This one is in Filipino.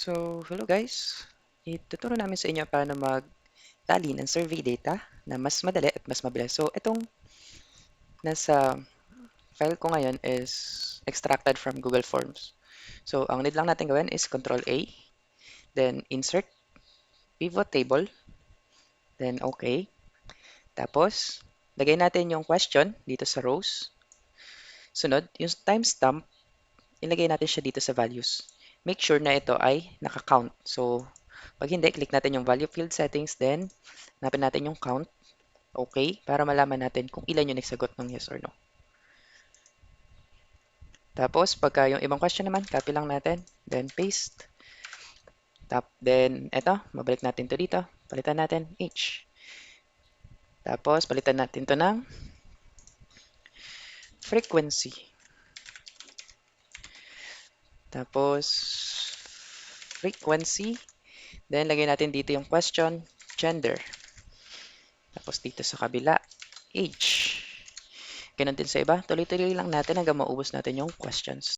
So, hello guys! Ituturo namin sa inyo paano magtali ng survey data na mas madali at mas mabilis. So, itong nasa file ko ngayon is extracted from Google Forms. So, ang need lang natin gawin is Control A, then Insert, Pivot Table, then OK. Tapos, lagay natin yung question dito sa rows. Sunod, yung timestamp, ilagay natin siya dito sa values. Make sure na ito ay naka-count. So, pag hindi, click natin yung value field settings, then hanapin natin yung count. Okay, para malaman natin kung ilan yung nagsagot ng yes or no. Tapos, pagka yung ibang question naman, copy lang natin, then paste. Then, eto, mabalik natin to dito. Palitan natin H. Tapos, palitan natin to ng frequency. Tapos, frequency. Then, lagay natin dito yung question, gender. Tapos, dito sa kabila, age. Ganun din sa iba. Tuloy-tuloy lang natin hanggang maubos natin yung questions.